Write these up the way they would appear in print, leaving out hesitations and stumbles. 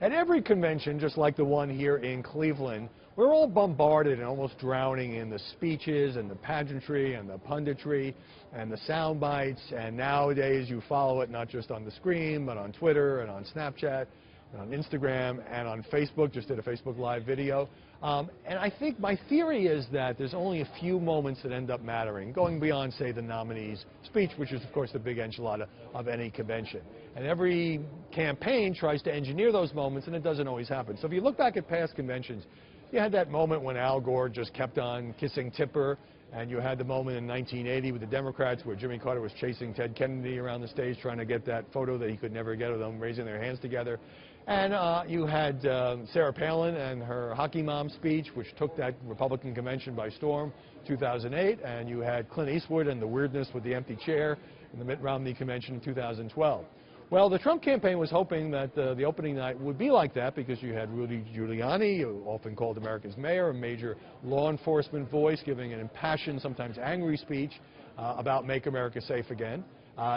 At every convention, just like the one here in Cleveland, we're all bombarded and almost drowning in the speeches and the pageantry and the punditry and the sound bites. And nowadays you follow it not just on the screen, but on Twitter and on Snapchat and on Instagram and on Facebook. Just did a Facebook Live video. And I think my theory is that there's only a few moments that end up mattering, going beyond, say, the nominee's speech, which is, of course, the big enchilada of any convention. And every campaign tries to engineer those moments, and it doesn't always happen. So if you look back at past conventions, you had that moment when Al Gore just kept on kissing Tipper, and you had the moment in 1980 with the Democrats where Jimmy Carter was chasing Ted Kennedy around the stage trying to get that photo that he could never get of them raising their hands together. And you had Sarah Palin and her hockey mom speech, which took that Republican convention by storm, 2008. And you had Clint Eastwood and the weirdness with the empty chair in the Mitt Romney convention in 2012. Well, the Trump campaign was hoping that the opening night would be like that because you had Rudy Giuliani, often called America's mayor, a major law enforcement voice, giving an impassioned, sometimes angry speech about Make America Safe Again.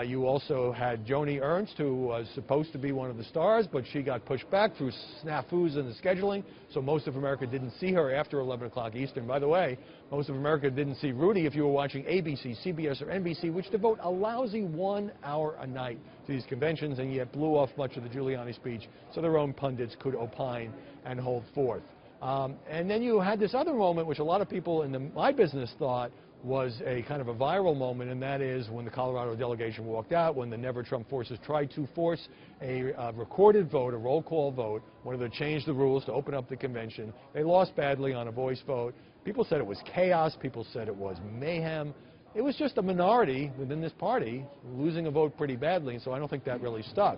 You also had Joni Ernst, who was supposed to be one of the stars, but she got pushed back through snafus in the scheduling, so most of America didn't see her after 11 o'clock Eastern. By the way, most of America didn't see Rudy if you were watching ABC, CBS, or NBC, which devote a lousy 1 hour a night to these conventions, and yet blew off much of the Giuliani speech so their own pundits could opine and hold forth. And then you had this other moment, which a lot of people in my business thought was a kind of a viral moment, and that is when the Colorado delegation walked out, when the Never Trump forces tried to force a recorded vote, a roll call vote, wanted to change the rules to open up the convention. They lost badly on a voice vote. People said it was chaos. People said it was mayhem. It was just a minority within this party losing a vote pretty badly, so I don't think that really stuck.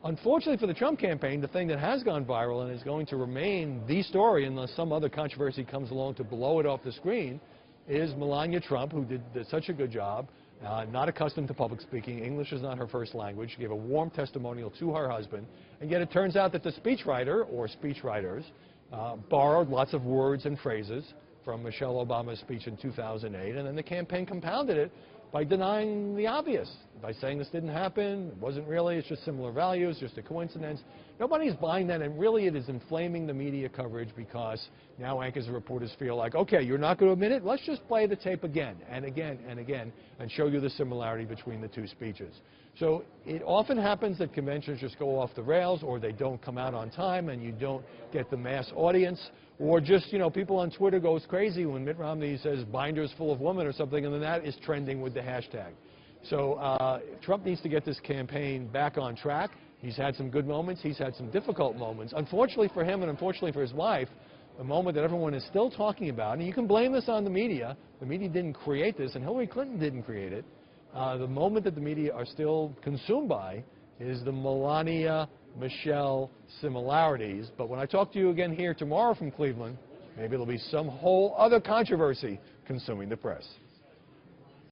Unfortunately for the Trump campaign, the thing that has gone viral and is going to remain the story unless some other controversy comes along to blow it off the screen is Melania Trump, who did such a good job, not accustomed to public speaking. English is not her first language. She gave a warm testimonial to her husband, and yet it turns out that the speechwriter or speechwriters borrowed lots of words and phrases from Michelle Obama's speech in 2008, and then the campaign compounded it by denying the obvious, by saying this didn't happen, it wasn't really, it's just similar values, just a coincidence. Nobody's buying that, and really it is inflaming the media coverage because now anchors and reporters feel like, okay, you're not going to admit it, let's just play the tape again and again and again and show you the similarity between the two speeches. So it often happens that conventions just go off the rails, or they don't come out on time and you don't get the mass audience, or just, you know, people on Twitter goes crazy when Mitt Romney says binders full of women or something, and then that is trending with the hashtag. So Trump needs to get this campaign back on track. He's had some good moments. He's had some difficult moments. Unfortunately for him and unfortunately for his wife, the moment that everyone is still talking about, and you can blame this on the media didn't create this, and Hillary Clinton didn't create it. The moment that the media are still consumed by is the Melania-Michelle similarities. But when I talk to you again here tomorrow from Cleveland, maybe there'll be some whole other controversy consuming the press.